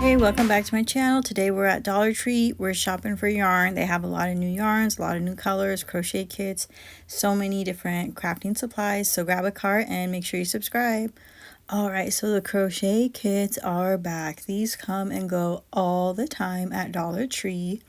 Hey, welcome back to my channel. Today we're at Dollar Tree. We're shopping for yarn. They have a lot of new yarns, a lot of new colors, crochet kits, so many different crafting supplies. So grab a cart and make sure you subscribe. Alright, so the crochet kits are back. These come and go all the time at Dollar Tree.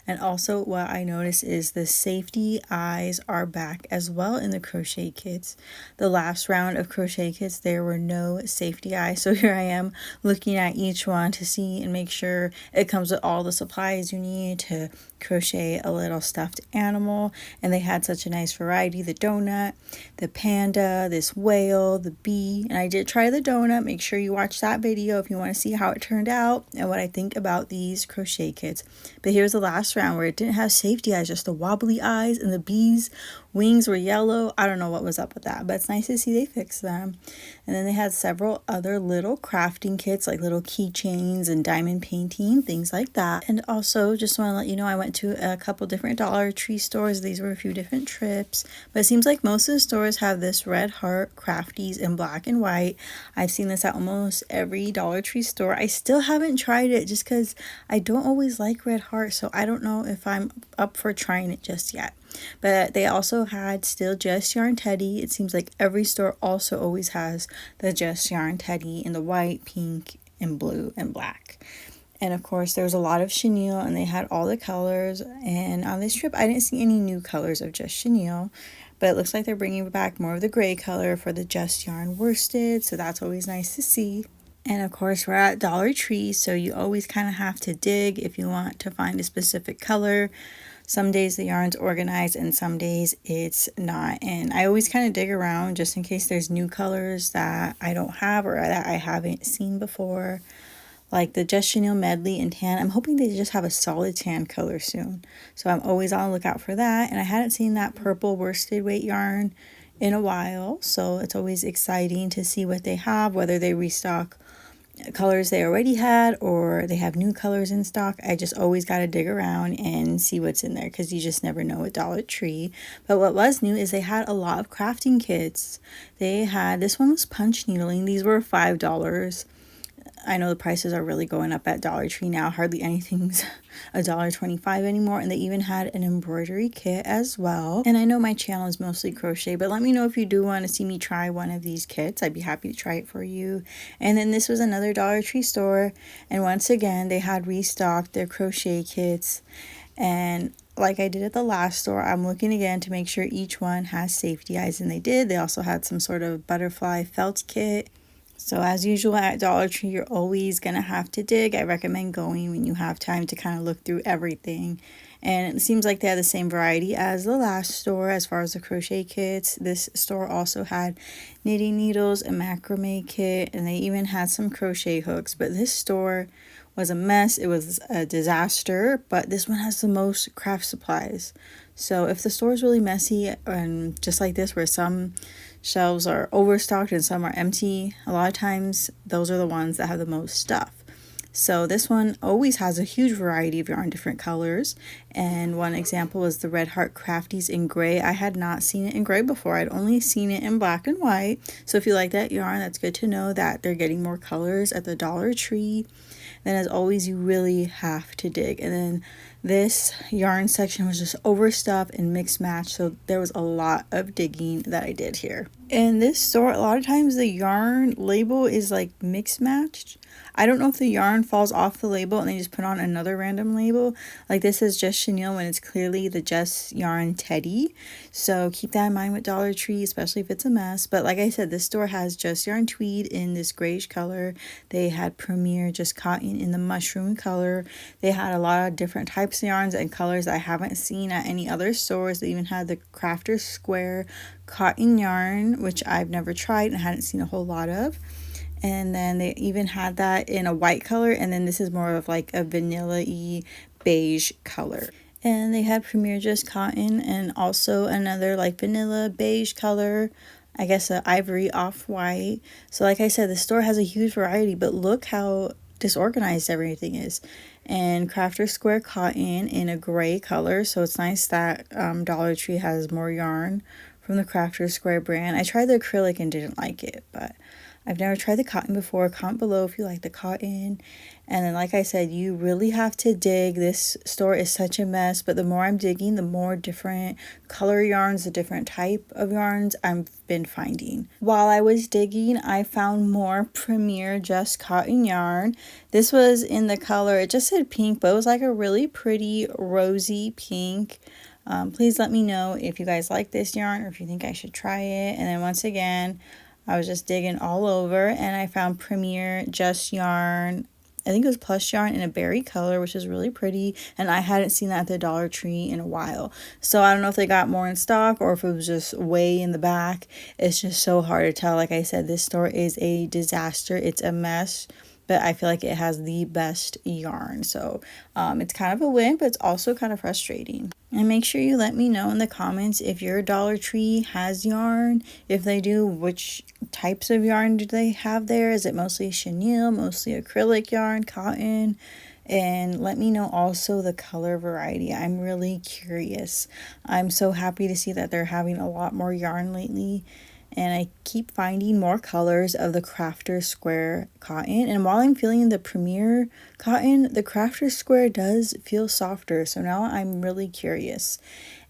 And also what I noticed is the safety eyes are back as well in the crochet kits. The last round of crochet kits, there were no safety eyes. So here I am looking at each one to see and make sure it comes with all the supplies you need to crochet a little stuffed animal. And they had such a nice variety: the donut, the panda, this whale, the bee. And I did try the donut. Make sure you watch that video if you want to see how it turned out and what I think about these crochet kits. But here's the last round where it didn't have safety eyes, just the wobbly eyes, and the bees' wings were yellow. I don't know what was up with that, but it's nice to see they fixed them. And then they had several other little crafting kits, like little keychains and diamond painting, things like that. And also just want to let you know I went to a couple different Dollar Tree stores. These were a few different trips, but it seems like most of the stores have this red heart crafties in black and white. I've seen this at almost every Dollar Tree store. I still haven't tried it just because I don't always like red heart, so I don't know if I'm up for trying it just yet. But they also had still Just Yarn Teddy. It seems like every store also always has the Just Yarn Teddy in the white, pink, and blue, and black. And of course there was a lot of chenille, and they had all the colors. And on this trip I didn't see any new colors of just chenille, but it looks like they're bringing back more of the gray color for the Just Yarn worsted, so that's always nice to see. And of course we're at Dollar Tree, so you always kind of have to dig if you want to find a specific color. Some days the yarn's organized and some days it's not. And I always kind of dig around just in case there's new colors that I don't have or that I haven't seen before. Like the Just Chenille Medley in tan. I'm hoping they just have a solid tan color soon. So I'm always on the lookout for that. And I hadn't seen that purple worsted weight yarn in a while. So it's always exciting to see what they have, whether they restock colors they already had or they have new colors in stock. I just always got to dig around and see what's in there because you just never know at Dollar Tree. But what was new is they had a lot of crafting kits. They had, this one was punch needling. These were $5. I know the prices are really going up at Dollar Tree now. Hardly anything's $1.25 anymore. And they even had an embroidery kit as well. And I know my channel is mostly crochet, but let me know if you do want to see me try one of these kits. I'd be happy to try it for you. And then this was another Dollar Tree store. And once again, they had restocked their crochet kits. And like I did at the last store, I'm looking again to make sure each one has safety eyes, and they did. They also had some sort of butterfly felt kit. So as usual at Dollar Tree, you're always going to have to dig. I recommend going when you have time to kind of look through everything. And it seems like they had the same variety as the last store as far as the crochet kits. This store also had knitting needles, a macrame kit, and they even had some crochet hooks. But this store was a mess. It was a disaster, but this one has the most craft supplies. So if the store is really messy, and just like this where some shelves are overstocked and some are empty, a lot of times those are the ones that have the most stuff. So this one always has a huge variety of yarn, different colors. And one example is the Red Heart Crafties in gray. I had not seen it in gray before. I'd only seen it in black and white. So if you like that yarn, that's good to know that they're getting more colors at the Dollar Tree. Then as always, you really have to dig. And then this yarn section was just overstuffed and mixed match, so there was a lot of digging that I did here. In this store, a lot of times the yarn label is like mixed matched. I don't know if the yarn falls off the label and they just put on another random label. Like this is Just Chenille when it's clearly the Just Yarn Teddy. So keep that in mind with Dollar Tree, especially if it's a mess. But like I said, this store has Just Yarn Tweed in this grayish color. They had Premier Just Cotton in the mushroom color. They had a lot of different types of yarns and colors I haven't seen at any other stores. They even had the Crafter Square cotton yarn, which I've never tried and hadn't seen a whole lot of. And then they even had that in a white color, and then this is more of like a vanilla-y beige color. And they had Premier Just Cotton and also another like vanilla beige color, I guess an ivory off-white. So like I said, the store has a huge variety, but look how disorganized everything is. And Crafter Square Cotton in a gray color, so it's nice that Dollar Tree has more yarn from the Crafter Square brand. I tried the acrylic and didn't like it, but I've never tried the cotton before. Comment below if you like the cotton. And then, like I said, you really have to dig. This store is such a mess, but the more I'm digging, the more different color yarns, the different type of yarns I've been finding. While I was digging, I found more Premier Just Cotton yarn. This was in the color, it just said pink, but it was like a really pretty rosy pink. Please let me know if you guys like this yarn or if you think I should try it. And then once again, I was just digging all over and I found Premier Just yarn. I think it was plush yarn in a berry color, which is really pretty, and I hadn't seen that at the Dollar Tree in a while. So I don't know if they got more in stock or if it was just way in the back. It's just so hard to tell. Like I said, this store is a disaster. It's a mess, but I feel like it has the best yarn. So it's kind of a win, but it's also kind of frustrating. And make sure you let me know in the comments if your Dollar Tree has yarn. If they do, which types of yarn do they have there? Is it mostly chenille, mostly acrylic yarn, cotton? And let me know also the color variety. I'm really curious. I'm so happy to see that they're having a lot more yarn lately. And I keep finding more colors of the Crafter Square cotton. And while I'm feeling the Premier cotton, the Crafter Square does feel softer. So now I'm really curious.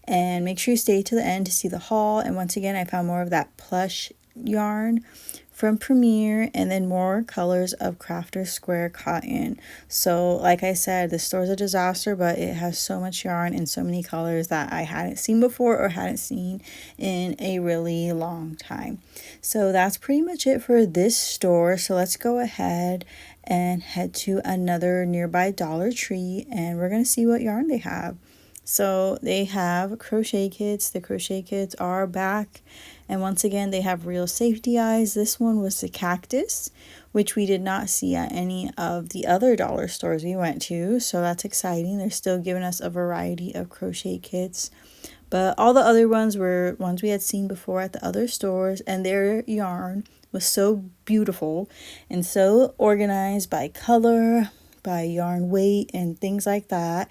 And make sure you stay to the end to see the haul. And once again, I found more of that plush yarn from Premier and then more colors of Crafter Square cotton. So like I said, the store's a disaster, but it has so much yarn and so many colors that I hadn't seen before or hadn't seen in a really long time. So that's pretty much it for this store. So let's go ahead and head to another nearby Dollar Tree and we're going to see what yarn they have. So they have crochet kits. The crochet kits are back. And once again, they have real safety eyes. This one was the cactus, which we did not see at any of the other dollar stores we went to. So that's exciting. They're still giving us a variety of crochet kits. But all the other ones were ones we had seen before at the other stores. And their yarn was so beautiful and so organized by color, by yarn weight, and things like that.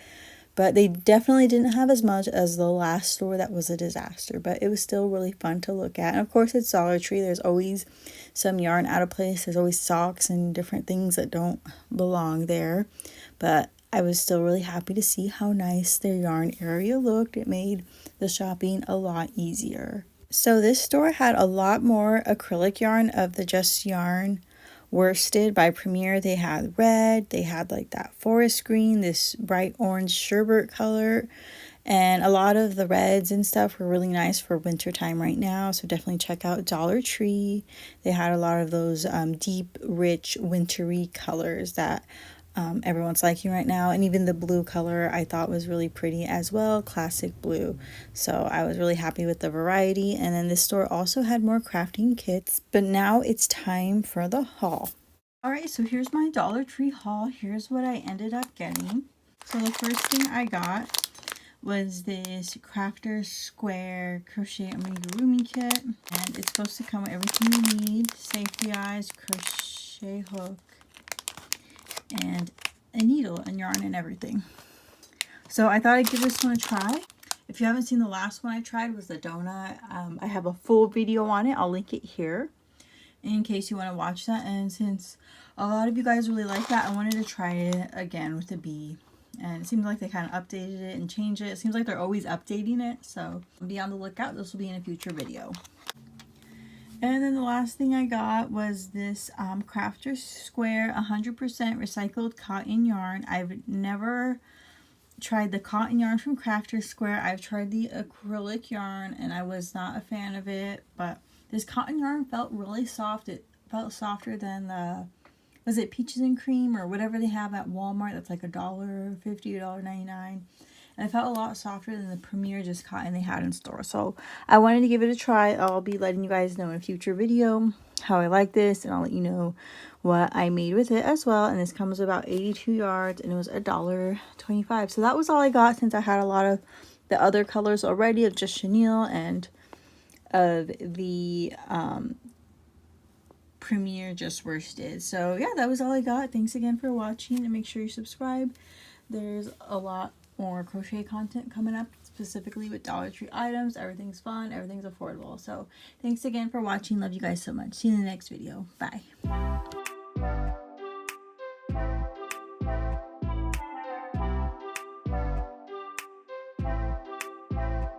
But they definitely didn't have as much as the last store that was a disaster. But it was still really fun to look at. And of course, it's Dollar Tree. There's always some yarn out of place. There's always socks and different things that don't belong there. But I was still really happy to see how nice their yarn area looked. It made the shopping a lot easier. So this store had a lot more acrylic yarn of the Just Yarn worsted by Premier. They had red, they had like that forest green, this bright orange sherbet color, and a lot of the reds and stuff were really nice for winter time right now. So definitely check out Dollar Tree. They had a lot of those deep, rich, wintry colors that everyone's liking right now. And even the blue color I thought was really pretty as well, classic blue. So I was really happy with the variety. And then this store also had more crafting kits, but now it's time for the haul. Alright, so here's my Dollar Tree haul. Here's what I ended up getting. So the first thing I got was this Crafter Square crochet amigurumi kit, and it's supposed to come with everything you need: safety eyes, crochet hook, and a needle and yarn and everything. So I thought I'd give this one a try. If you haven't seen the last one I tried, was the donut. I have a full video on it. I'll link it here in case you want to watch that. And since a lot of you guys really like that, I wanted to try it again with the bee. And it seems like they kind of updated it and changed it. It seems like they're always updating it. So be on the lookout. This will be in a future video. And then the last thing I got was this Crafter Square 100% recycled cotton yarn. I've never tried the cotton yarn from Crafter Square. I've tried the acrylic yarn and I was not a fan of it. But this cotton yarn felt really soft. It felt softer than the, was it Peaches and Cream or whatever they have at Walmart? That's like $1.50, $1.99. And it felt a lot softer than the Premier Just Cotton they had in store. So I wanted to give it a try. I'll be letting you guys know in a future video how I like this. And I'll let you know what I made with it as well. And this comes about 82 yards. And it was $1.25. So that was all I got since I had a lot of the other colors already of just chenille and of the Premier Just Worsted. So yeah, that was all I got. Thanks again for watching. And make sure you subscribe. There's a lot more crochet content coming up specifically with Dollar Tree items. Everything's fun, everything's affordable. So thanks again for watching. Love you guys so much. See you in the next video. Bye.